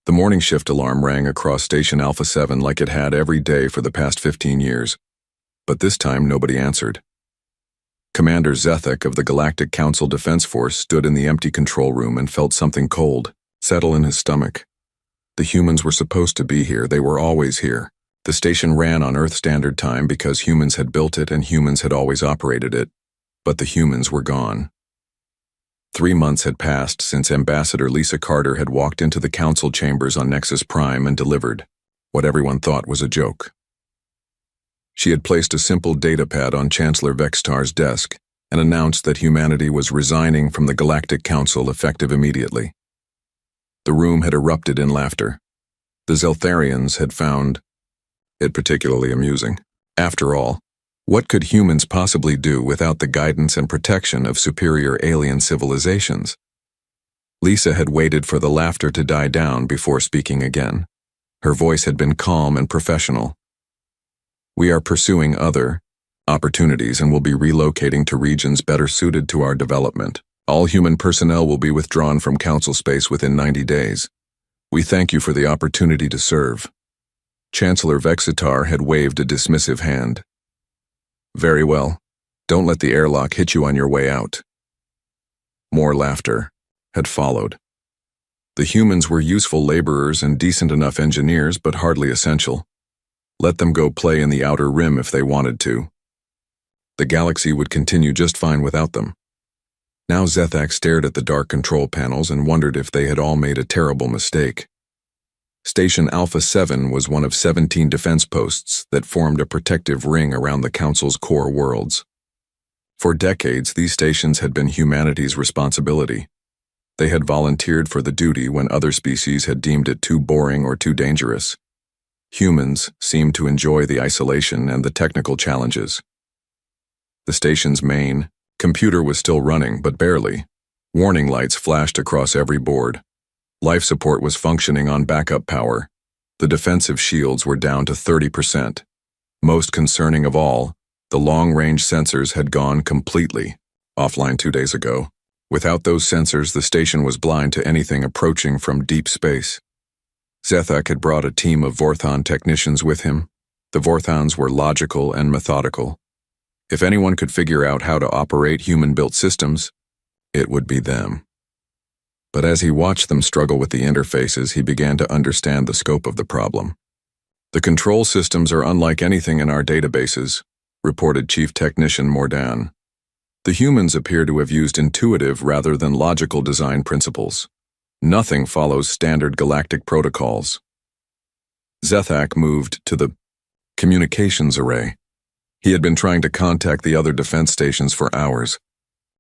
The morning shift alarm rang across Station Alpha 7 like it had every day for the past 15 years. But this time nobody answered. Commander Zethek of the Galactic Council Defense Force stood in the empty control room and felt something cold settle in his stomach. The humans were supposed to be here. They were always here. The station ran on Earth Standard Time because humans had built it and humans had always operated it. But the humans were gone. 3 months had passed since Ambassador Lisa Carter had walked into the council chambers on Nexus Prime and delivered what everyone thought was a joke. She had placed a simple datapad on Chancellor Vextar's desk and announced that humanity was resigning from the Galactic Council effective immediately. The room had erupted in laughter. The Zeltharians had found it particularly amusing. After all, what could humans possibly do without the guidance and protection of superior alien civilizations? Lisa had waited for the laughter to die down before speaking again. Her voice had been calm and professional. We are pursuing other opportunities and will be relocating to regions better suited to our development. All human personnel will be withdrawn from council space within 90 days. We thank you for the opportunity to serve. Chancellor Vextar had waved a dismissive hand. Very well. Don't let the airlock hit you on your way out. More laughter had followed. The humans were useful laborers and decent enough engineers, but hardly essential. Let them go play in the outer rim if they wanted to. The galaxy would continue just fine without them. Now Zethak stared at the dark control panels and wondered if they had all made a terrible mistake. Station Alpha 7 was one of 17 defense posts that formed a protective ring around the Council's core worlds. For decades, these stations had been humanity's responsibility. They had volunteered for the duty when other species had deemed it too boring or too dangerous. Humans seemed to enjoy the isolation and the technical challenges. The station's main computer was still running, but barely. Warning lights flashed across every board. Life support was functioning on backup power. The defensive shields were down to 30%. Most concerning of all, the long-range sensors had gone completely offline 2 days ago. Without those sensors, the station was blind to anything approaching from deep space. Zethak had brought a team of Vorthon technicians with him. The Vorthons were logical and methodical. If anyone could figure out how to operate human-built systems, it would be them. But as he watched them struggle with the interfaces, he began to understand the scope of the problem. The control systems are unlike anything in our databases, reported Chief Technician Mordan. The humans appear to have used intuitive rather than logical design principles. Nothing follows standard galactic protocols. Zethak moved to the communications array. He had been trying to contact the other defense stations for hours.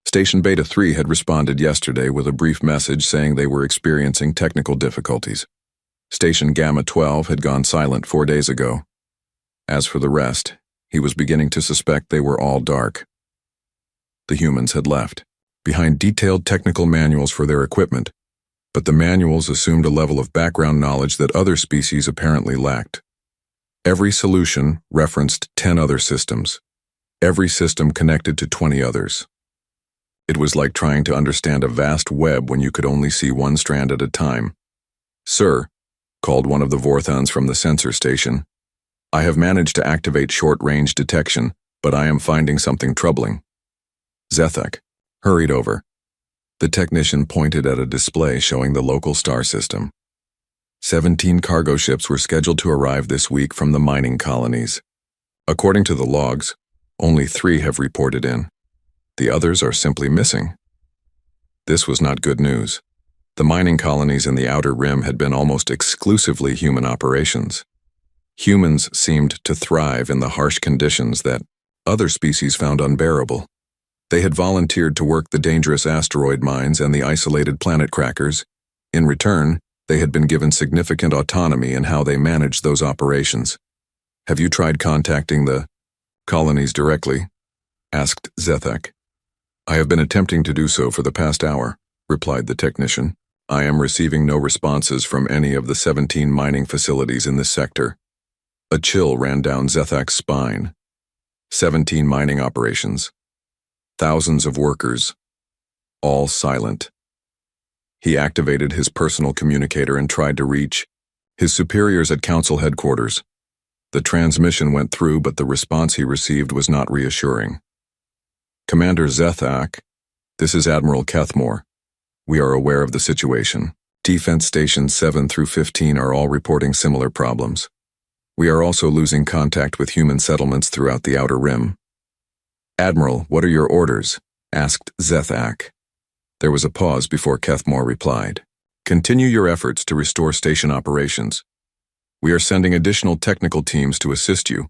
Station Beta 3 had responded yesterday with a brief message saying they were experiencing technical difficulties. Station Gamma 12 had gone silent 4 days ago. As for the rest, he was beginning to suspect they were all dark. The humans had left, behind detailed technical manuals for their equipment, but the manuals assumed a level of background knowledge that other species apparently lacked. Every solution referenced 10 other systems. Every system connected to 20 others. It was like trying to understand a vast web when you could only see one strand at a time. "Sir," called one of the Vorthons from the sensor station, "I have managed to activate short-range detection, but I am finding something troubling." Zethak hurried over. The technician pointed at a display showing the local star system. 17 cargo ships were scheduled to arrive this week from the mining colonies. According to the logs, only 3 have reported in. The others are simply missing. This was not good news. The mining colonies in the Outer Rim had been almost exclusively human operations. Humans seemed to thrive in the harsh conditions that other species found unbearable. They had volunteered to work the dangerous asteroid mines and the isolated planet crackers. In return, they had been given significant autonomy in how they managed those operations. "Have you tried contacting the colonies directly?" asked Zethak. "I have been attempting to do so for the past hour," replied the technician. "I am receiving no responses from any of the 17 mining facilities in this sector." A chill ran down Zethak's spine. 17 mining operations. Thousands of workers, all silent. He activated his personal communicator and tried to reach his superiors at council headquarters. The transmission went through, but the response he received was not reassuring. Commander Zethak, this is Admiral Kethmore. We are aware of the situation. Defense Stations 7 through 15 are all reporting similar problems. We are also losing contact with human settlements throughout the Outer Rim. Admiral, what are your orders? Asked Zethak. There was a pause before Kethmore replied. Continue your efforts to restore station operations. We are sending additional technical teams to assist you.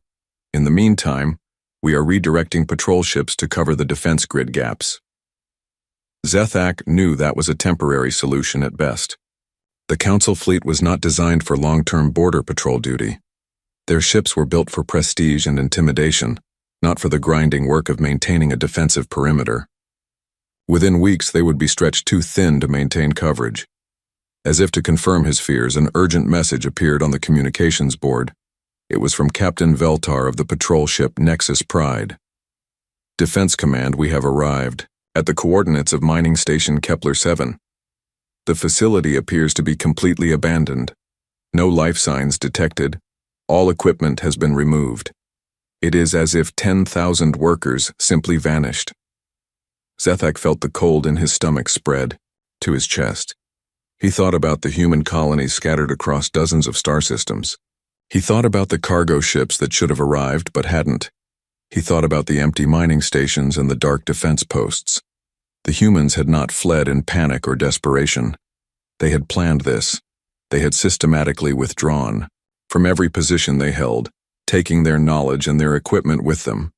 In the meantime, we are redirecting patrol ships to cover the defense grid gaps. Zethak knew that was a temporary solution at best. The Council fleet was not designed for long-term border patrol duty. Their ships were built for prestige and intimidation, not for the grinding work of maintaining a defensive perimeter. Within weeks, they would be stretched too thin to maintain coverage. As if to confirm his fears, an urgent message appeared on the communications board. It was from Captain Veltar of the patrol ship Nexus Pride. Defense Command, we have arrived at the coordinates of mining station Kepler 7. The facility appears to be completely abandoned. No life signs detected. All equipment has been removed. It is as if 10,000 workers simply vanished. Zethak felt the cold in his stomach spread to his chest. He thought about the human colonies scattered across dozens of star systems. He thought about the cargo ships that should have arrived but hadn't. He thought about the empty mining stations and the dark defense posts. The humans had not fled in panic or desperation. They had planned this. They had systematically withdrawn from every position they held, taking their knowledge and their equipment with them.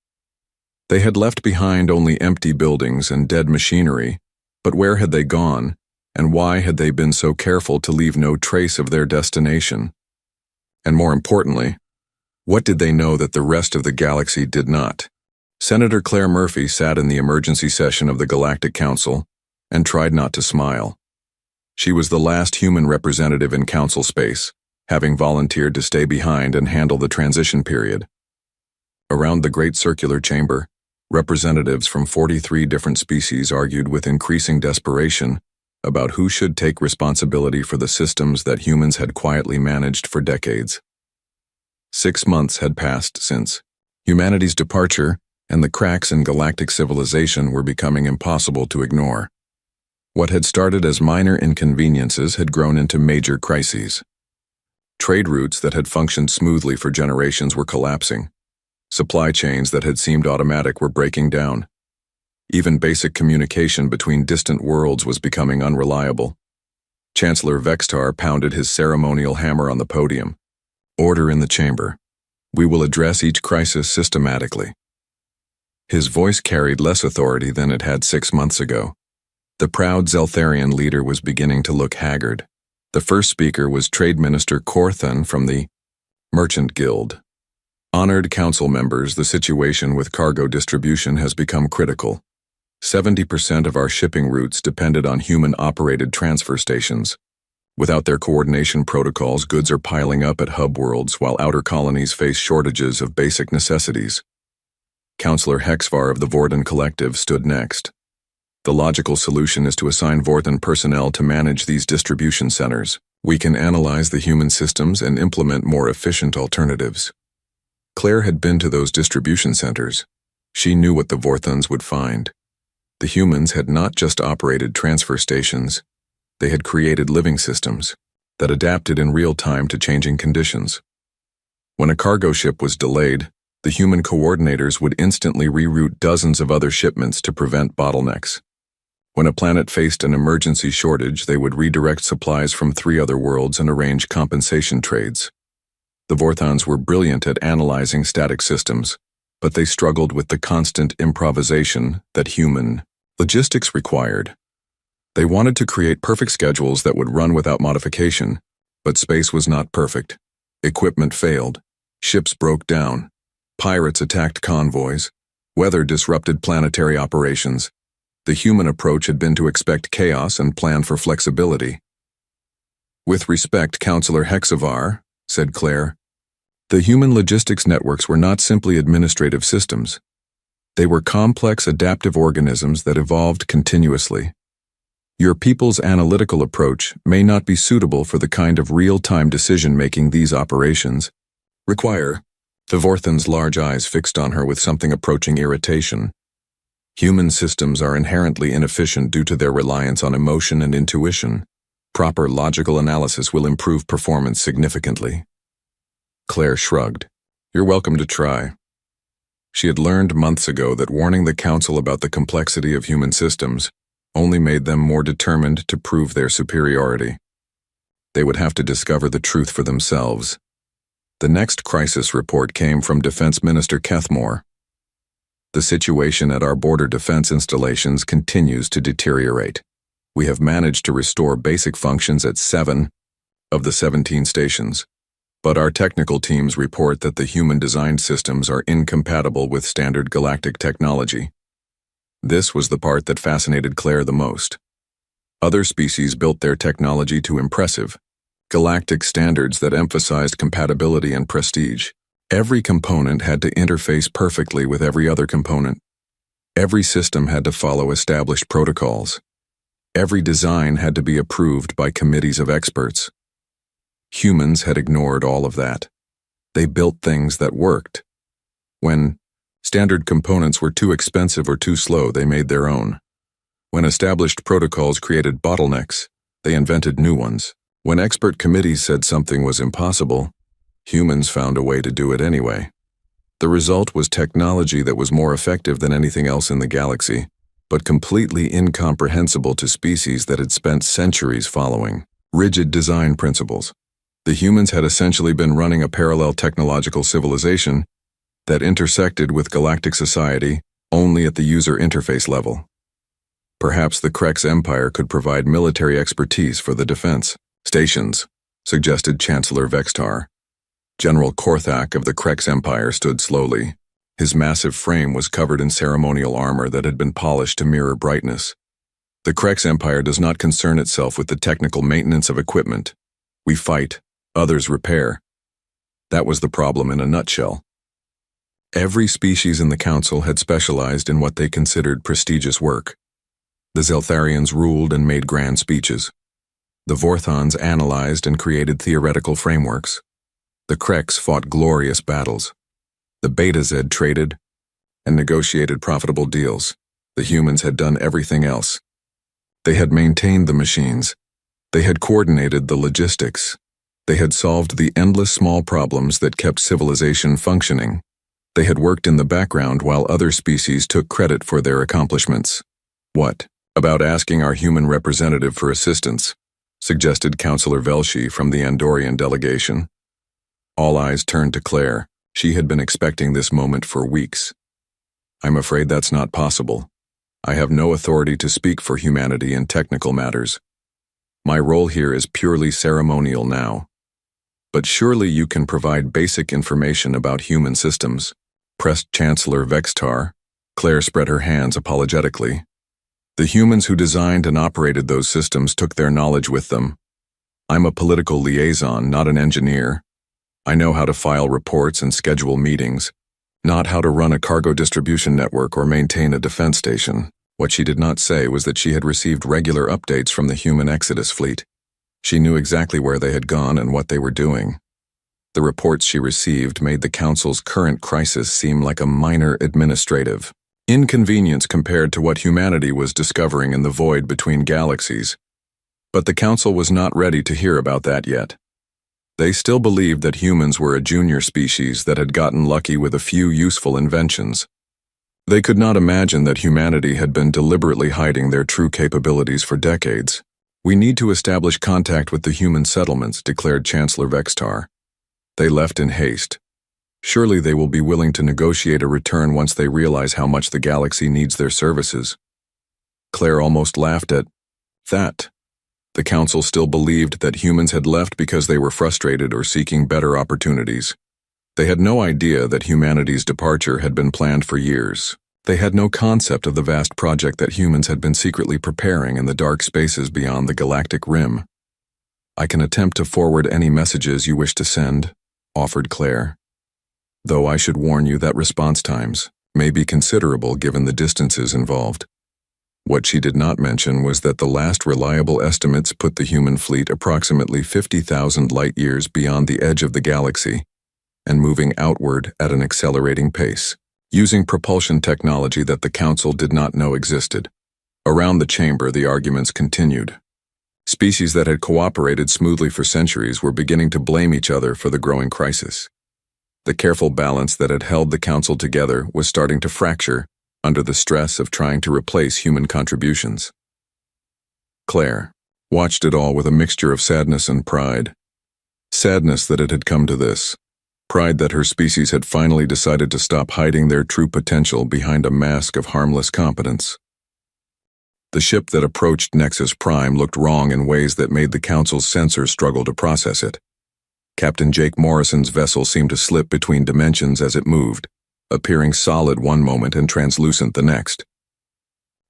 They had left behind only empty buildings and dead machinery, but where had they gone, and why had they been so careful to leave no trace of their destination? And more importantly, what did they know that the rest of the galaxy did not? Senator Claire Murphy sat in the emergency session of the Galactic Council and tried not to smile. She was the last human representative in council space, having volunteered to stay behind and handle the transition period. Around the great circular chamber, representatives from 43 different species argued with increasing desperation about who should take responsibility for the systems that humans had quietly managed for decades. 6 months had passed since humanity's departure, and the cracks in galactic civilization were becoming impossible to ignore. What had started as minor inconveniences had grown into major crises. Trade routes that had functioned smoothly for generations were collapsing. Supply chains that had seemed automatic were breaking down. Even basic communication between distant worlds was becoming unreliable. Chancellor Vextar pounded his ceremonial hammer on the podium. Order in the chamber. We will address each crisis systematically. His voice carried less authority than it had 6 months ago. The proud Zeltharian leader was beginning to look haggard. The first speaker was Trade Minister Korthan from the Merchant Guild. Honored council members, the situation with cargo distribution has become critical. 70% of our shipping routes depended on human-operated transfer stations. Without their coordination protocols, goods are piling up at hub worlds while outer colonies face shortages of basic necessities. Councillor Hexvar of the Vordan Collective stood next. The logical solution is to assign Vordan personnel to manage these distribution centers. We can analyze the human systems and implement more efficient alternatives. Claire had been to those distribution centers. She knew what the Vorthans would find. The humans had not just operated transfer stations. They had created living systems that adapted in real time to changing conditions. When a cargo ship was delayed, the human coordinators would instantly reroute dozens of other shipments to prevent bottlenecks. When a planet faced an emergency shortage, they would redirect supplies from 3 other worlds and arrange compensation trades. The Vorthans were brilliant at analyzing static systems, but they struggled with the constant improvisation that human logistics required. They wanted to create perfect schedules that would run without modification, but space was not perfect. Equipment failed. Ships broke down. Pirates attacked convoys. Weather disrupted planetary operations. The human approach had been to expect chaos and plan for flexibility. With respect, Councillor Hexavar, said Claire, the human logistics networks were not simply administrative systems. They were complex adaptive organisms that evolved continuously. Your people's analytical approach may not be suitable for the kind of real-time decision-making these operations require. Vivorthan's large eyes fixed on her with something approaching irritation. Human systems are inherently inefficient due to their reliance on emotion and intuition. Proper logical analysis will improve performance significantly. Claire shrugged. You're welcome to try. She had learned months ago that warning the Council about the complexity of human systems only made them more determined to prove their superiority. They would have to discover the truth for themselves. The next crisis report came from Defense Minister Kethmore. The situation at our border defense installations continues to deteriorate. We have managed to restore basic functions at 7 of the 17 stations, but our technical teams report that the human-designed systems are incompatible with standard galactic technology. This was the part that fascinated Claire the most. Other species built their technology to impressive, galactic standards that emphasized compatibility and prestige. Every component had to interface perfectly with every other component. Every system had to follow established protocols. Every design had to be approved by committees of experts. Humans had ignored all of that. They built things that worked. When standard components were too expensive or too slow, they made their own. When established protocols created bottlenecks, they invented new ones. When expert committees said something was impossible, humans found a way to do it anyway. The result was technology that was more effective than anything else in the galaxy, but completely incomprehensible to species that had spent centuries following rigid design principles. The humans had essentially been running a parallel technological civilization that intersected with galactic society only at the user interface level. Perhaps the Krex Empire could provide military expertise for the defense stations, suggested Chancellor Vextar. General Korthak of the Krex Empire stood slowly. His massive frame was covered in ceremonial armor that had been polished to mirror brightness. The Krex Empire does not concern itself with the technical maintenance of equipment. We fight, others repair. That was the problem in a nutshell. Every species in the Council had specialized in what they considered prestigious work. The Zeltharians ruled and made grand speeches. The Vorthons analyzed and created theoretical frameworks. The Krex fought glorious battles. The Beta Z traded and negotiated profitable deals. The humans had done everything else. They had maintained the machines. They had coordinated the logistics. They had solved the endless small problems that kept civilization functioning. They had worked in the background while other species took credit for their accomplishments. What about asking our human representative for assistance? Suggested Councillor Velshi from the Andorian delegation. All eyes turned to Claire. She had been expecting this moment for weeks. I'm afraid that's not possible. I have no authority to speak for humanity in technical matters. My role here is purely ceremonial now. But surely you can provide basic information about human systems, pressed Chancellor Vextar. Claire spread her hands apologetically. The humans who designed and operated those systems took their knowledge with them. I'm a political liaison, not an engineer. I know how to file reports and schedule meetings, not how to run a cargo distribution network or maintain a defense station. What she did not say was that she had received regular updates from the human Exodus fleet. She knew exactly where they had gone and what they were doing. The reports she received made the Council's current crisis seem like a minor administrative inconvenience compared to what humanity was discovering in the void between galaxies. But the Council was not ready to hear about that yet. They still believed that humans were a junior species that had gotten lucky with a few useful inventions. They could not imagine that humanity had been deliberately hiding their true capabilities for decades. We need to establish contact with the human settlements, declared Chancellor Vextar. They left in haste. Surely they will be willing to negotiate a return once they realize how much the galaxy needs their services. Claire almost laughed at that. The Council still believed that humans had left because they were frustrated or seeking better opportunities. They had no idea that humanity's departure had been planned for years. They had no concept of the vast project that humans had been secretly preparing in the dark spaces beyond the galactic rim. I can attempt to forward any messages you wish to send, offered Claire. Though I should warn you that response times may be considerable given the distances involved. What she did not mention was that the last reliable estimates put the human fleet approximately 50,000 light-years beyond the edge of the galaxy and moving outward at an accelerating pace, using propulsion technology that the Council did not know existed. Around the chamber, the arguments continued. Species that had cooperated smoothly for centuries were beginning to blame each other for the growing crisis. The careful balance that had held the Council together was starting to fracture under the stress of trying to replace human contributions. Claire watched it all with a mixture of sadness and pride. Sadness that it had come to this. Pride that her species had finally decided to stop hiding their true potential behind a mask of harmless competence. The ship that approached Nexus Prime looked wrong in ways that made the Council's sensors struggle to process it. Captain Jake Morrison's vessel seemed to slip between dimensions as it moved, appearing solid one moment and translucent the next.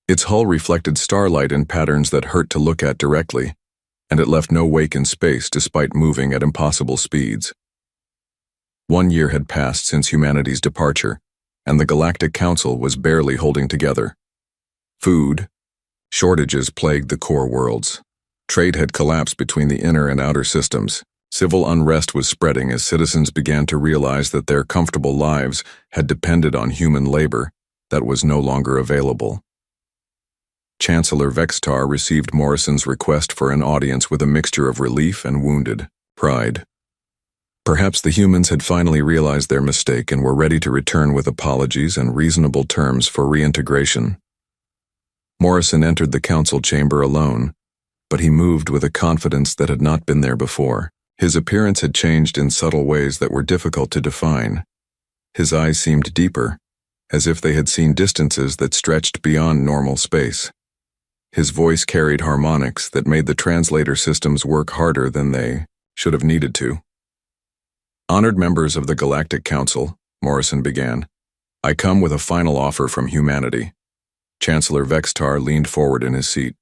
Its hull reflected starlight in patterns that hurt to look at directly, and it left no wake in space despite moving at impossible speeds. 1 year had passed since humanity's departure, and the Galactic Council was barely holding together. Food shortages plagued the core worlds. Trade had collapsed between the inner and outer systems. Civil unrest was spreading as citizens began to realize that their comfortable lives had depended on human labor that was no longer available. Chancellor Vextar received Morrison's request for an audience with a mixture of relief and wounded pride. Perhaps the humans had finally realized their mistake and were ready to return with apologies and reasonable terms for reintegration. Morrison entered the council chamber alone, but he moved with a confidence that had not been there before. His appearance had changed in subtle ways that were difficult to define. His eyes seemed deeper, as if they had seen distances that stretched beyond normal space. His voice carried harmonics that made the translator systems work harder than they should have needed to. Honored members of the Galactic Council, Morrison began, I come with a final offer from humanity. Chancellor Vextar leaned forward in his seat.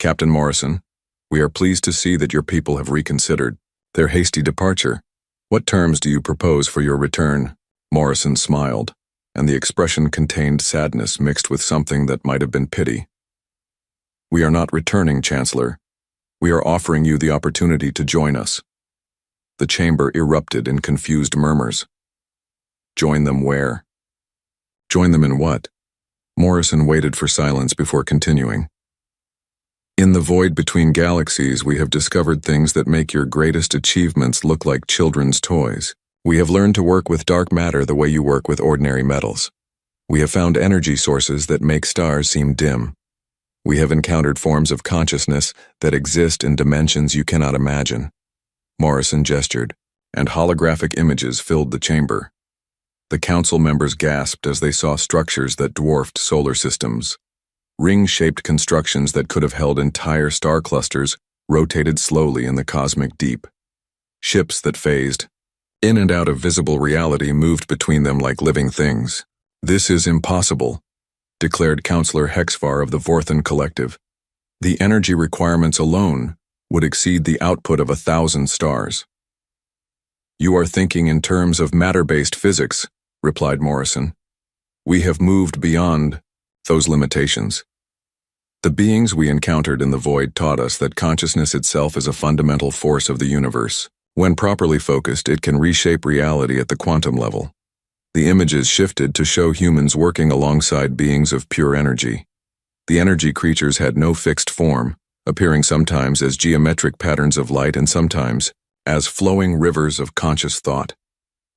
Captain Morrison, we are pleased to see that your people have reconsidered their hasty departure. What terms do you propose for your return? Morrison smiled, and the expression contained sadness mixed with something that might have been pity. We are not returning, Chancellor. We are offering you the opportunity to join us. The chamber erupted in confused murmurs. Join them where? Join them in what? Morrison waited for silence before continuing. In the void between galaxies, we have discovered things that make your greatest achievements look like children's toys. We have learned to work with dark matter the way you work with ordinary metals. We have found energy sources that make stars seem dim. We have encountered forms of consciousness that exist in dimensions you cannot imagine. Morrison gestured, and holographic images filled the chamber. The council members gasped as they saw structures that dwarfed solar systems. Ring-shaped constructions that could have held entire star clusters rotated slowly in the cosmic deep. Ships that phased in and out of visible reality moved between them like living things. This is impossible, declared Counselor Hexvar of the Vorthan Collective. The energy requirements alone would exceed the output of 1,000 stars. You are thinking in terms of matter-based physics, replied Morrison. We have moved beyond those limitations. The beings we encountered in the void taught us that consciousness itself is a fundamental force of the universe. When properly focused, it can reshape reality at the quantum level. The images shifted to show humans working alongside beings of pure energy. The energy creatures had no fixed form, appearing sometimes as geometric patterns of light and sometimes as flowing rivers of conscious thought.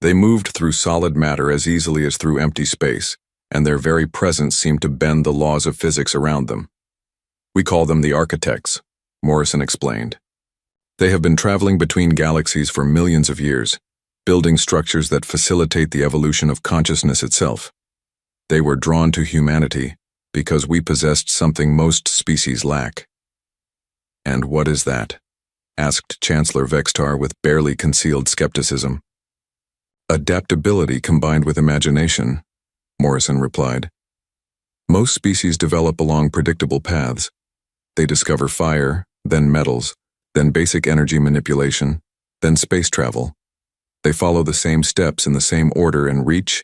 They moved through solid matter as easily as through empty space, and their very presence seemed to bend the laws of physics around them. We call them the architects, Morrison explained. They have been traveling between galaxies for millions of years, building structures that facilitate the evolution of consciousness itself. They were drawn to humanity because we possessed something most species lack. And what is that? Asked Chancellor Vextar with barely concealed skepticism. Adaptability combined with imagination, Morrison replied. Most species develop along predictable paths. They discover fire, then metals, then basic energy manipulation, then space travel. They follow the same steps in the same order and reach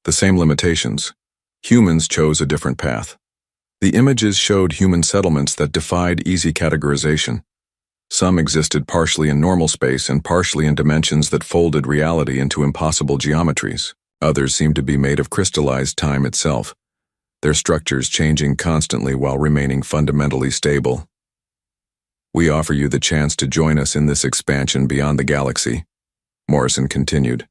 the same limitations. Humans chose a different path. The images showed human settlements that defied easy categorization. Some existed partially in normal space and partially in dimensions that folded reality into impossible geometries. Others seemed to be made of crystallized time itself, their structures changing constantly while remaining fundamentally stable. We offer you the chance to join us in this expansion beyond the galaxy, Morrison continued.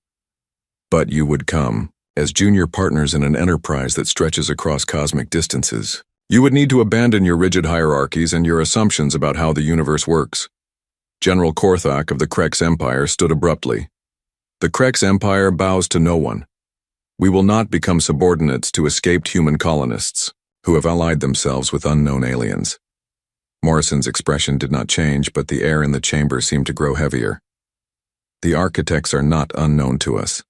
But you would come as junior partners in an enterprise that stretches across cosmic distances. You would need to abandon your rigid hierarchies and your assumptions about how the universe works. General Korthak of the Krex Empire stood abruptly. The Krex Empire bows to no one. We will not become subordinates to escaped human colonists who have allied themselves with unknown aliens. Morrison's expression did not change, but the air in the chamber seemed to grow heavier. The architects are not unknown to us.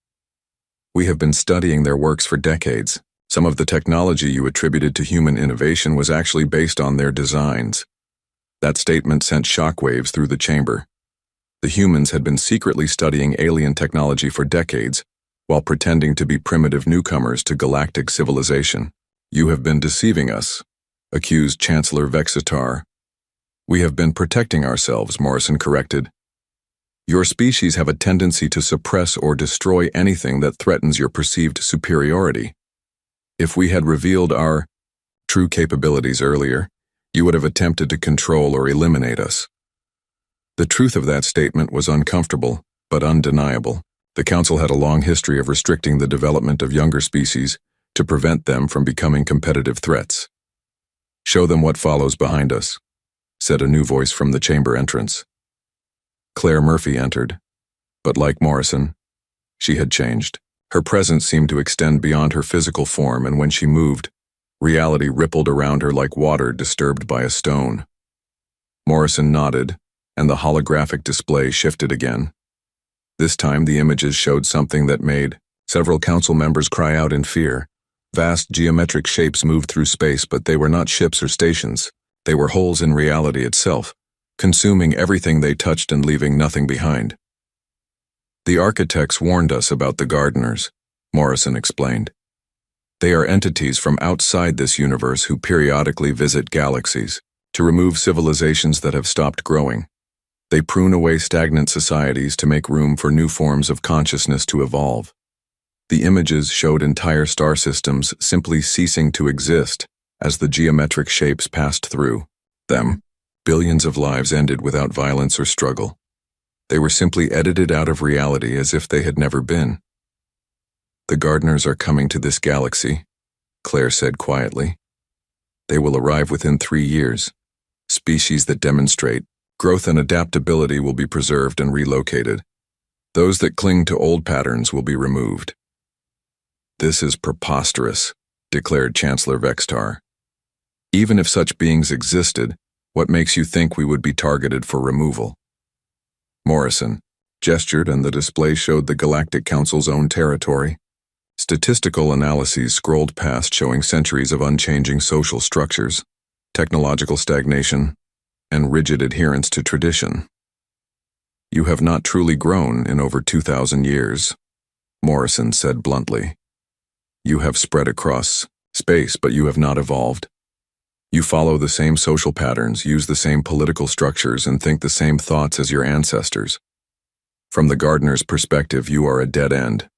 We have been studying their works for decades. Some of the technology you attributed to human innovation was actually based on their designs. That statement sent shockwaves through the chamber. The humans had been secretly studying alien technology for decades, while pretending to be primitive newcomers to galactic civilization. You have been deceiving us, accused Chancellor Vexitar. We have been protecting ourselves, Morrison corrected. Your species have a tendency to suppress or destroy anything that threatens your perceived superiority. If we had revealed our true capabilities earlier, you would have attempted to control or eliminate us. The truth of that statement was uncomfortable, but undeniable. The Council had a long history of restricting the development of younger species to prevent them from becoming competitive threats. Show them what follows behind us, said a new voice from the chamber entrance. Claire Murphy entered, but like Morrison, she had changed. Her presence seemed to extend beyond her physical form, and when she moved, reality rippled around her like water disturbed by a stone. Morrison nodded, and the holographic display shifted again. This time the images showed something that made several council members cry out in fear. Vast geometric shapes moved through space, but they were not ships or stations. They were holes in reality itself, consuming everything they touched and leaving nothing behind. The architects warned us about the gardeners, Morrison explained. They are entities from outside this universe who periodically visit galaxies to remove civilizations that have stopped growing. They prune away stagnant societies to make room for new forms of consciousness to evolve. The images showed entire star systems simply ceasing to exist as the geometric shapes passed through them. Billions of lives ended without violence or struggle. They were simply edited out of reality as if they had never been. The gardeners are coming to this galaxy, Claire said quietly. They will arrive within 3 years. Species that demonstrate growth and adaptability will be preserved and relocated. Those that cling to old patterns will be removed. This is preposterous, declared Chancellor Vexitar. Even if such beings existed, what makes you think we would be targeted for removal? Morrison gestured, and the display showed the Galactic Council's own territory. Statistical analyses scrolled past showing centuries of unchanging social structures, technological stagnation, and rigid adherence to tradition. You have not truly grown in over 2,000 years, Morrison said bluntly. You have spread across space, but you have not evolved. You follow the same social patterns, use the same political structures, and think the same thoughts as your ancestors. From the gardener's perspective, you are a dead end.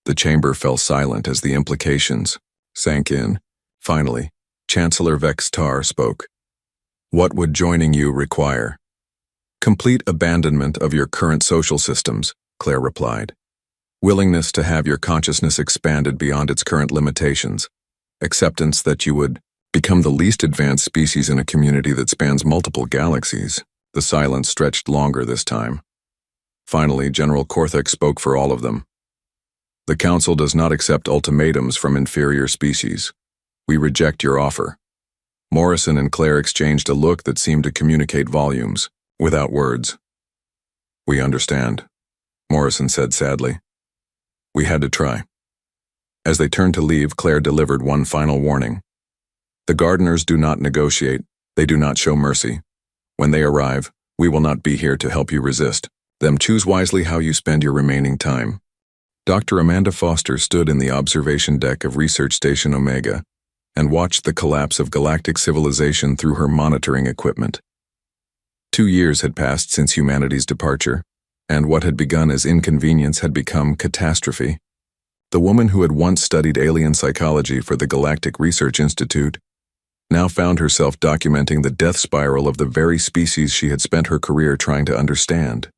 The chamber fell silent as the implications sank in. Finally, Chancellor Vexitar spoke. What would joining you require? Complete abandonment of your current social systems, Claire replied. Willingness to have your consciousness expanded beyond its current limitations. Acceptance that you would become the least advanced species in a community that spans multiple galaxies. The silence stretched longer this time. Finally, General Korthak spoke for all of them. The Council does not accept ultimatums from inferior species. We reject your offer. Morrison and Claire exchanged a look that seemed to communicate volumes, without words. We understand, Morrison said sadly. We had to try. As they turned to leave, Claire delivered one final warning. The gardeners do not negotiate, they do not show mercy. When they arrive, we will not be here to help you resist them. Choose wisely how you spend your remaining time. Dr. Amanda Foster stood in the observation deck of Research Station Omega, and watched the collapse of galactic civilization through her monitoring equipment. 2 years had passed since humanity's departure, and what had begun as inconvenience had become catastrophe. The woman who had once studied alien psychology for the Galactic Research Institute now found herself documenting the death spiral of the very species she had spent her career trying to understand.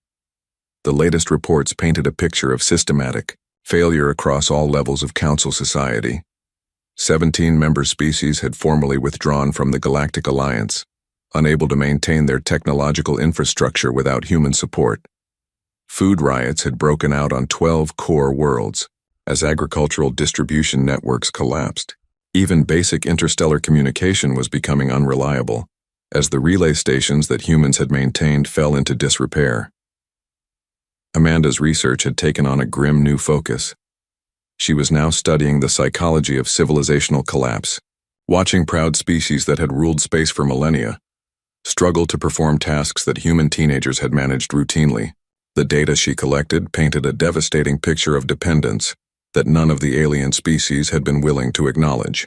The latest reports painted a picture of systematic failure across all levels of Council society. 17 member species had formally withdrawn from the Galactic Alliance, unable to maintain their technological infrastructure without human support. Food riots had broken out on 12 core worlds as agricultural distribution networks collapsed. Even basic interstellar communication was becoming unreliable, as the relay stations that humans had maintained fell into disrepair. Amanda's research had taken on a grim new focus. She was now studying the psychology of civilizational collapse, watching proud species that had ruled space for millennia struggle to perform tasks that human teenagers had managed routinely. The data she collected painted a devastating picture of dependence that none of the alien species had been willing to acknowledge.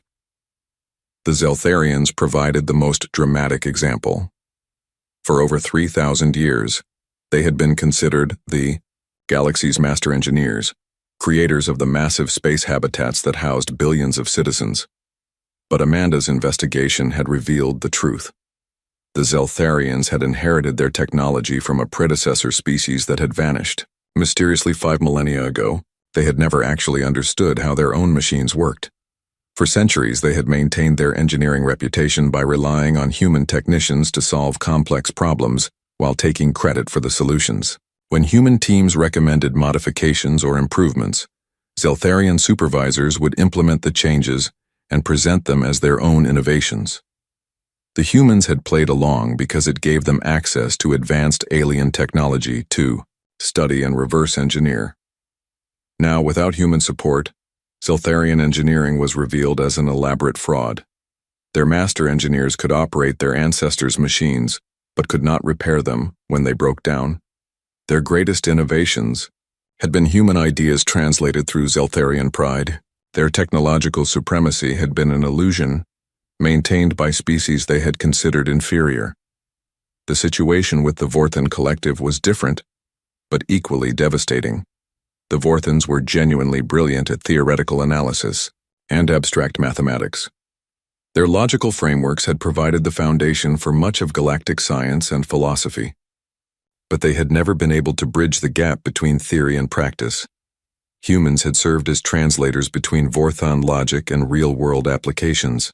The Zeltharians provided the most dramatic example. For over 3,000 years, they had been considered the galaxy's master engineers, creators of the massive space habitats that housed billions of citizens. But Amanda's investigation had revealed the truth. The Zeltharians had inherited their technology from a predecessor species that had vanished. Mysteriously 5 millennia ago, they had never actually understood how their own machines worked. For centuries, they had maintained their engineering reputation by relying on human technicians to solve complex problems while taking credit for the solutions. When human teams recommended modifications or improvements, Zeltharian supervisors would implement the changes and present them as their own innovations. The humans had played along because it gave them access to advanced alien technology to study and reverse engineer. Now, without human support, Zeltharian engineering was revealed as an elaborate fraud. Their master engineers could operate their ancestors' machines, but could not repair them when they broke down. Their greatest innovations had been human ideas translated through Zeltharian pride. Their technological supremacy had been an illusion maintained by species they had considered inferior. The situation with the Vorthan collective was different, but equally devastating. The Vorthans were genuinely brilliant at theoretical analysis and abstract mathematics. Their logical frameworks had provided the foundation for much of galactic science and philosophy. But they had never been able to bridge the gap between theory and practice. Humans had served as translators between Vorthan logic and real-world applications.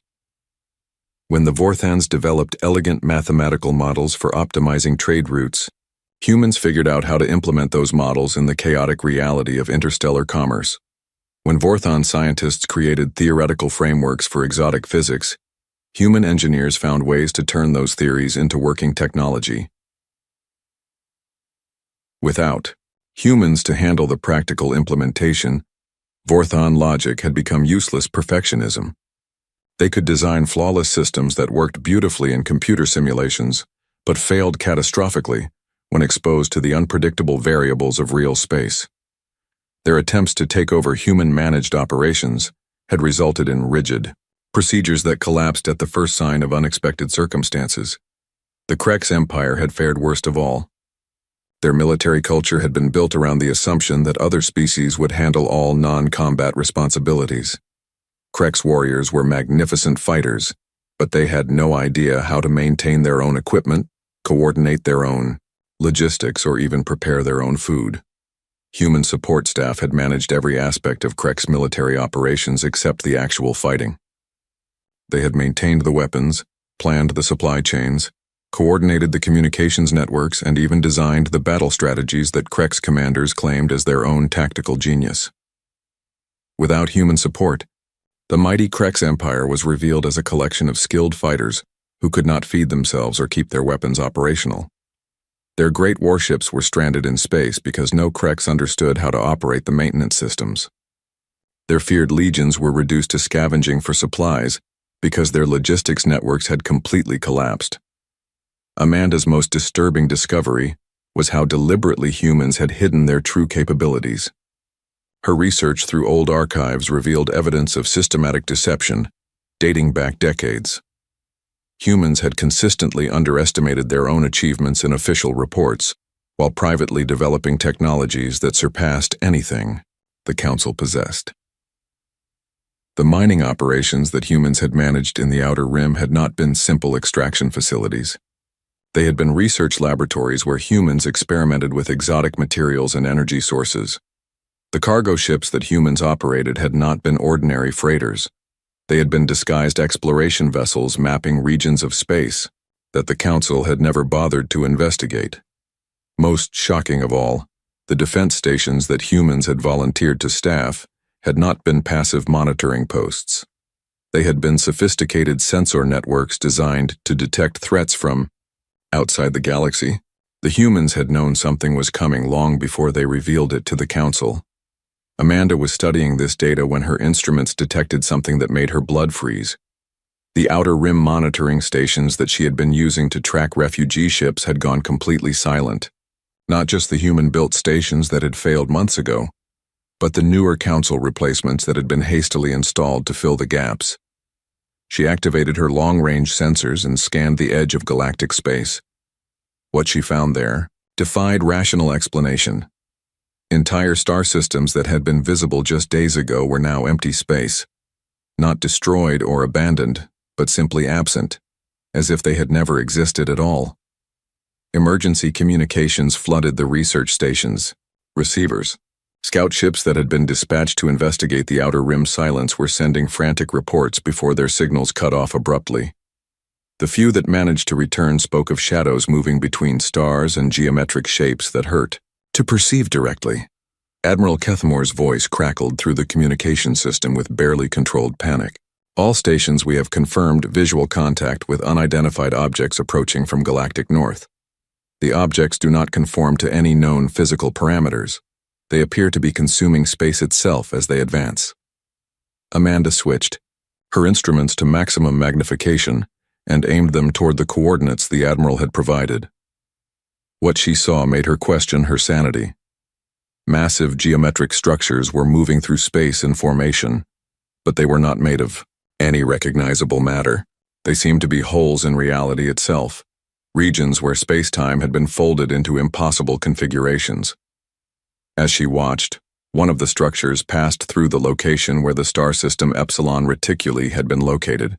When the Vorthans developed elegant mathematical models for optimizing trade routes, humans figured out how to implement those models in the chaotic reality of interstellar commerce. When Vorthan scientists created theoretical frameworks for exotic physics, human engineers found ways to turn those theories into working technology. Without humans to handle the practical implementation, Vorthan logic had become useless perfectionism. They could design flawless systems that worked beautifully in computer simulations, but failed catastrophically when exposed to the unpredictable variables of real space. Their attempts to take over human-managed operations had resulted in rigid procedures that collapsed at the first sign of unexpected circumstances. The Krex Empire had fared worst of all. Their military culture had been built around the assumption that other species would handle all non-combat responsibilities. Krex warriors were magnificent fighters, but they had no idea how to maintain their own equipment, coordinate their own logistics, or even prepare their own food. Human support staff had managed every aspect of Krex military operations except the actual fighting. They had maintained the weapons, planned the supply chains, coordinated the communications networks, and even designed the battle strategies that Krex commanders claimed as their own tactical genius. Without human support, the mighty Krex Empire was revealed as a collection of skilled fighters who could not feed themselves or keep their weapons operational. Their great warships were stranded in space because no Krex understood how to operate the maintenance systems. Their feared legions were reduced to scavenging for supplies because their logistics networks had completely collapsed. Amanda's most disturbing discovery was how deliberately humans had hidden their true capabilities. Her research through old archives revealed evidence of systematic deception, dating back decades. Humans had consistently underestimated their own achievements in official reports, while privately developing technologies that surpassed anything the Council possessed. The mining operations that humans had managed in the Outer Rim had not been simple extraction facilities. They had been research laboratories where humans experimented with exotic materials and energy sources. The cargo ships that humans operated had not been ordinary freighters. They had been disguised exploration vessels mapping regions of space that the Council had never bothered to investigate. Most shocking of all, the defense stations that humans had volunteered to staff had not been passive monitoring posts. They had been sophisticated sensor networks designed to detect threats from outside the galaxy. The humans had known something was coming long before they revealed it to the Council. Amanda was studying this data when her instruments detected something that made her blood freeze. The Outer Rim monitoring stations that she had been using to track refugee ships had gone completely silent. Not just the human-built stations that had failed months ago, but the newer Council replacements that had been hastily installed to fill the gaps. She activated her long-range sensors and scanned the edge of galactic space. What she found there defied rational explanation. Entire star systems that had been visible just days ago were now empty space, not destroyed or abandoned, but simply absent, as if they had never existed at all. Emergency communications flooded the research stations. Receivers, scout ships that had been dispatched to investigate the Outer Rim silence were sending frantic reports before their signals cut off abruptly. The few that managed to return spoke of shadows moving between stars and geometric shapes that hurt to perceive directly. Admiral Kethamore's voice crackled through the communication system with barely controlled panic. All stations, we have confirmed visual contact with unidentified objects approaching from galactic north. The objects do not conform to any known physical parameters. They appear to be consuming space itself as they advance. Amanda switched her instruments to maximum magnification and aimed them toward the coordinates the Admiral had provided. What she saw made her question her sanity. Massive geometric structures were moving through space in formation, but they were not made of any recognizable matter. They seemed to be holes in reality itself, regions where space-time had been folded into impossible configurations. As she watched, one of the structures passed through the location where the star system Epsilon Reticuli had been located.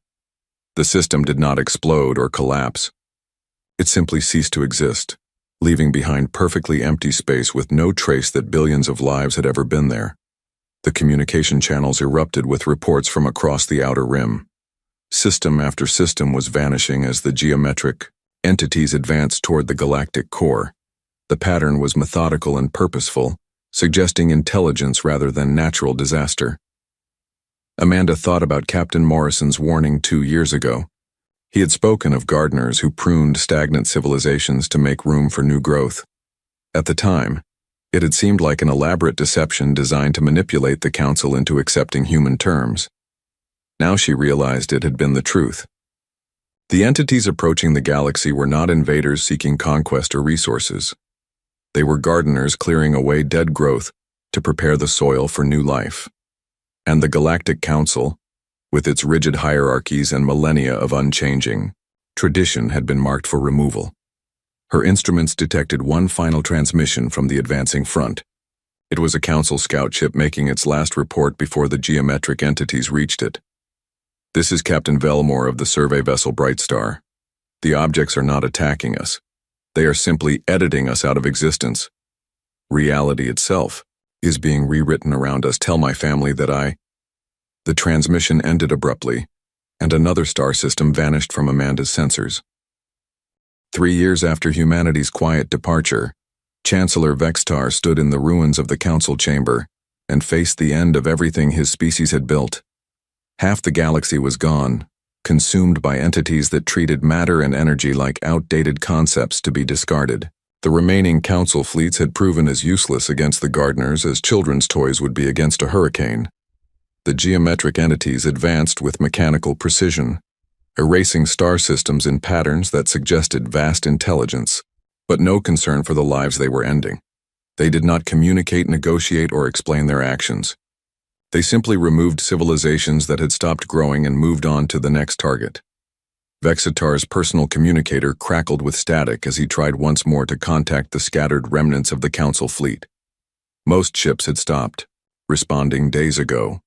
The system did not explode or collapse. It simply ceased to exist, leaving behind perfectly empty space with no trace that billions of lives had ever been there. The communication channels erupted with reports from across the Outer Rim. System after system was vanishing as the geometric entities advanced toward the galactic core. The pattern was methodical and purposeful, suggesting intelligence rather than natural disaster. Amanda thought about Captain Morrison's warning 2 years ago. He had spoken of gardeners who pruned stagnant civilizations to make room for new growth. At the time, it had seemed like an elaborate deception designed to manipulate the Council into accepting human terms. Now she realized it had been the truth. The entities approaching the galaxy were not invaders seeking conquest or resources. They were gardeners clearing away dead growth to prepare the soil for new life. And the Galactic Council, with its rigid hierarchies and millennia of unchanging tradition, had been marked for removal. Her instruments detected one final transmission from the advancing front. It was a Council scout ship making its last report before the geometric entities reached it. "This is Captain Velmore of the survey vessel Bright Star. The objects are not attacking us. They are simply editing us out of existence. Reality itself is being rewritten around us. Tell my family that I..." The transmission ended abruptly, and another star system vanished from Amanda's sensors. 3 years after humanity's quiet departure, Chancellor Vextar stood in the ruins of the Council chamber and faced the end of everything his species had built. Half the galaxy was gone, consumed by entities that treated matter and energy like outdated concepts to be discarded. The remaining Council fleets had proven as useless against the gardeners as children's toys would be against a hurricane. The geometric entities advanced with mechanical precision, erasing star systems in patterns that suggested vast intelligence, but no concern for the lives they were ending. They did not communicate, negotiate, or explain their actions. They simply removed civilizations that had stopped growing and moved on to the next target. Vexitar's personal communicator crackled with static as he tried once more to contact the scattered remnants of the Council fleet. Most ships had stopped, responding days ago.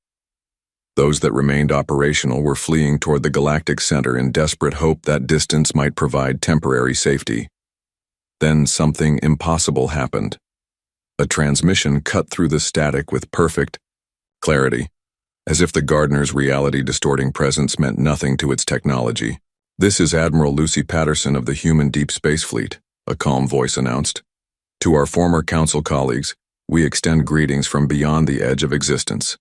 Those that remained operational were fleeing toward the Galactic Center in desperate hope that distance might provide temporary safety. Then something impossible happened. A transmission cut through the static with perfect clarity, as if the Gardener's reality-distorting presence meant nothing to its technology. "This is Admiral Lucy Patterson of the Human Deep Space Fleet," a calm voice announced. "To our former Council colleagues, we extend greetings from beyond the edge of existence."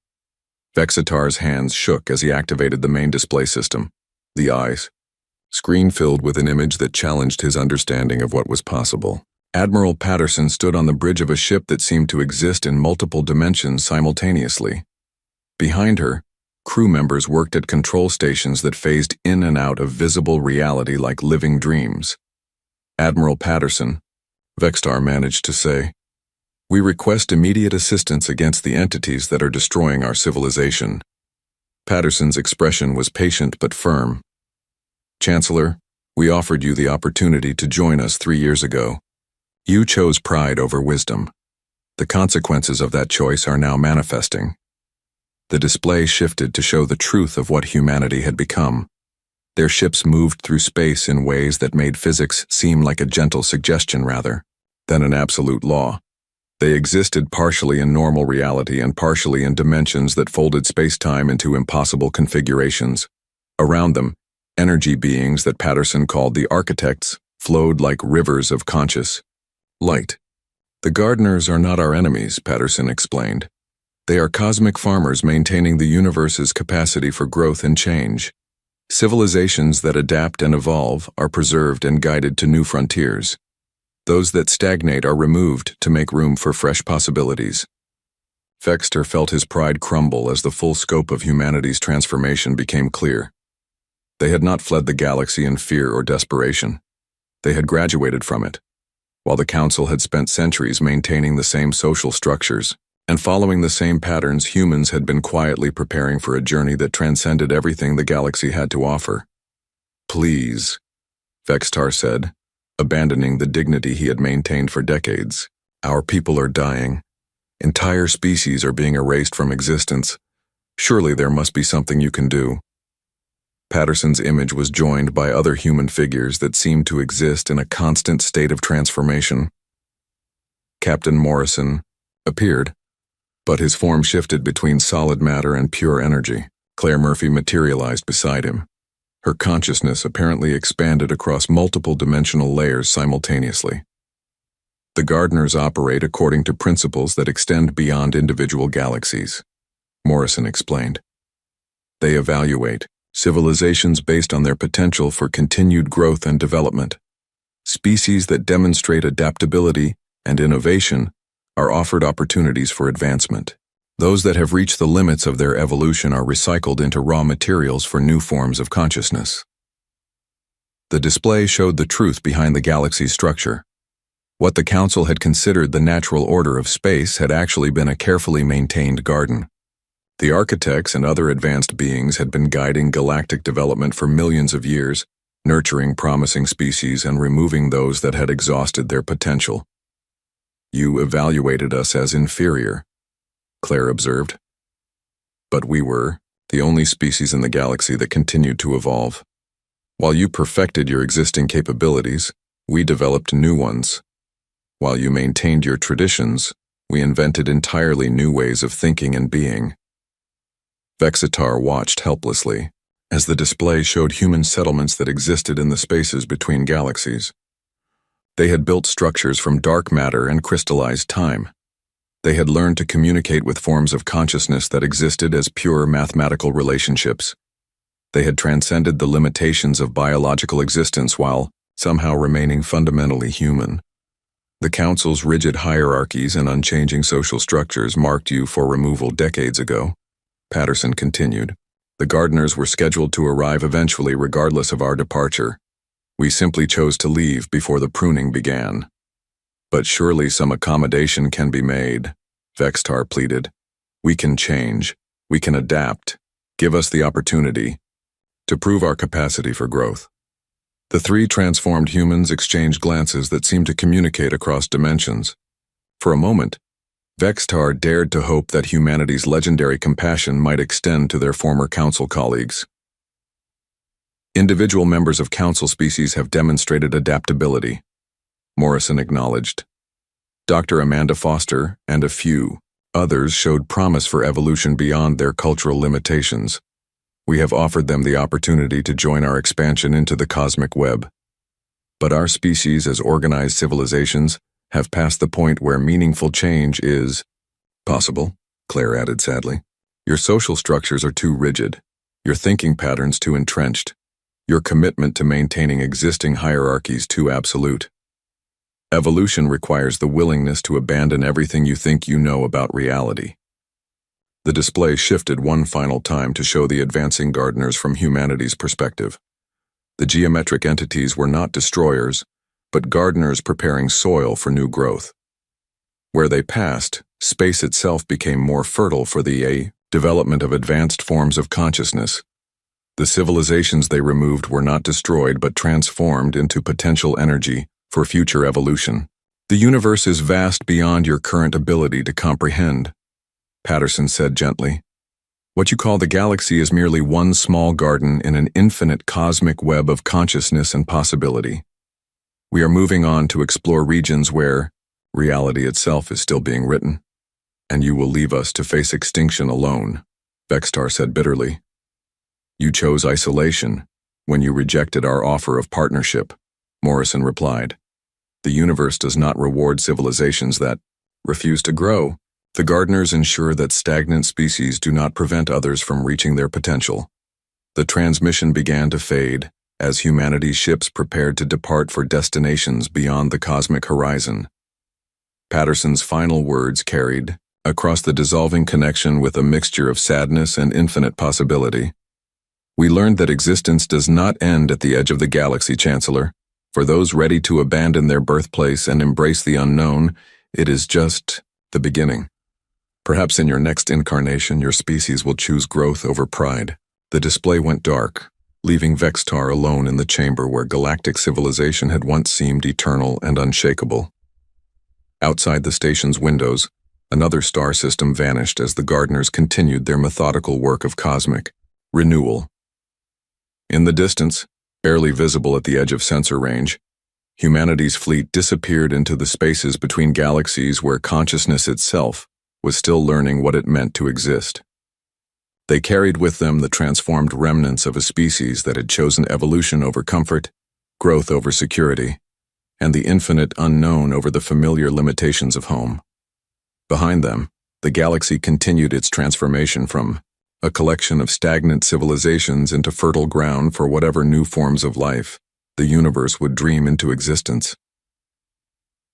Vexitar's hands shook as he activated the main display system. The eyes screen filled with an image that challenged his understanding of what was possible. Admiral Patterson stood on the bridge of a ship that seemed to exist in multiple dimensions simultaneously. Behind her, crew members worked at control stations that phased in and out of visible reality like living dreams. "Admiral Patterson," Vexitar managed to say, "we request immediate assistance against the entities that are destroying our civilization." Patterson's expression was patient but firm. "Chancellor, we offered you the opportunity to join us 3 years ago. You chose pride over wisdom. The consequences of that choice are now manifesting." The display shifted to show the truth of what humanity had become. Their ships moved through space in ways that made physics seem like a gentle suggestion rather than an absolute law. They existed partially in normal reality and partially in dimensions that folded space-time into impossible configurations. Around them, energy beings that Patterson called the architects flowed like rivers of conscious light. "The Gardeners are not our enemies," Patterson explained. "They are cosmic farmers maintaining the universe's capacity for growth and change. Civilizations that adapt and evolve are preserved and guided to new frontiers. Those that stagnate are removed to make room for fresh possibilities." Vexitar felt his pride crumble as the full scope of humanity's transformation became clear. They had not fled the galaxy in fear or desperation. They had graduated from it, while the Council had spent centuries maintaining the same social structures and following the same patterns. Humans had been quietly preparing for a journey that transcended everything the galaxy had to offer. "Please," Vexitar said, abandoning the dignity he had maintained for decades. "Our people are dying. Entire species are being erased from existence. Surely there must be something you can do." Patterson's image was joined by other human figures that seemed to exist in a constant state of transformation. Captain Morrison appeared, but his form shifted between solid matter and pure energy. Claire Murphy materialized beside him. Her consciousness apparently expanded across multiple dimensional layers simultaneously. "The Gardeners operate according to principles that extend beyond individual galaxies," Morrison explained. "They evaluate civilizations based on their potential for continued growth and development. Species that demonstrate adaptability and innovation are offered opportunities for advancement. Those that have reached the limits of their evolution are recycled into raw materials for new forms of consciousness." The display showed the truth behind the galaxy's structure. What the Council had considered the natural order of space had actually been a carefully maintained garden. The architects and other advanced beings had been guiding galactic development for millions of years, nurturing promising species and removing those that had exhausted their potential. "You evaluated us as inferior," Claire observed. "But we were the only species in the galaxy that continued to evolve. While you perfected your existing capabilities, we developed new ones. While you maintained your traditions, we invented entirely new ways of thinking and being." Vexitar watched helplessly as the display showed human settlements that existed in the spaces between galaxies. They had built structures from dark matter and crystallized time. They had learned to communicate with forms of consciousness that existed as pure mathematical relationships. They had transcended the limitations of biological existence while somehow remaining fundamentally human. The Council's rigid hierarchies and unchanging social structures marked you for removal decades ago, Patterson continued. "The Gardeners were scheduled to arrive eventually regardless of our departure. We simply chose to leave before the pruning began." "But surely some accommodation can be made," Vexitar pleaded. "We can change. We can adapt. Give us the opportunity to prove our capacity for growth. The three transformed humans exchanged glances that seemed to communicate across dimensions. For a moment, Vextar dared to hope that humanity's legendary compassion might extend to their former council colleagues. Individual members of council species have demonstrated adaptability, Morrison acknowledged. Dr. Amanda Foster and a few others showed promise for evolution beyond their cultural limitations. We have offered them the opportunity to join our expansion into the cosmic web. But our species as organized civilizations have passed the point where meaningful change is possible, Claire added sadly. Your social structures are too rigid, your thinking patterns too entrenched, your commitment to maintaining existing hierarchies too absolute. Evolution requires the willingness to abandon everything you think you know about reality. The display shifted one final time to show the advancing gardeners from humanity's perspective. The geometric entities were not destroyers, but gardeners preparing soil for new growth. Where they passed, space itself became more fertile for the development of advanced forms of consciousness. The civilizations they removed were not destroyed but transformed into potential energy for future evolution. The universe is vast beyond your current ability to comprehend, Patterson said gently. What you call the galaxy is merely one small garden in an infinite cosmic web of consciousness and possibility. We are moving on to explore regions where reality itself is still being written. And you will leave us to face extinction alone, Vextar said bitterly. You chose isolation when you rejected our offer of partnership, Morrison replied. The universe does not reward civilizations that refuse to grow. The gardeners ensure that stagnant species do not prevent others from reaching their potential. The transmission began to fade as humanity's ships prepared to depart for destinations beyond the cosmic horizon. Patterson's final words carried, across the dissolving connection with a mixture of sadness and infinite possibility. We learned that existence does not end at the edge of the galaxy, Chancellor. For those ready to abandon their birthplace and embrace the unknown, it is just the beginning. Perhaps in your next incarnation, your species will choose growth over pride. The display went dark, leaving Vextar alone in the chamber where galactic civilization had once seemed eternal and unshakable. Outside the station's windows, another star system vanished as the gardeners continued their methodical work of cosmic renewal. In the distance, barely visible at the edge of sensor range, humanity's fleet disappeared into the spaces between galaxies where consciousness itself was still learning what it meant to exist. They carried with them the transformed remnants of a species that had chosen evolution over comfort, growth over security, and the infinite unknown over the familiar limitations of home. Behind them, the galaxy continued its transformation from a collection of stagnant civilizations into fertile ground for whatever new forms of life the universe would dream into existence.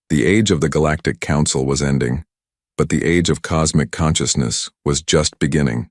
The age of the Galactic Council was ending, but the age of cosmic consciousness was just beginning.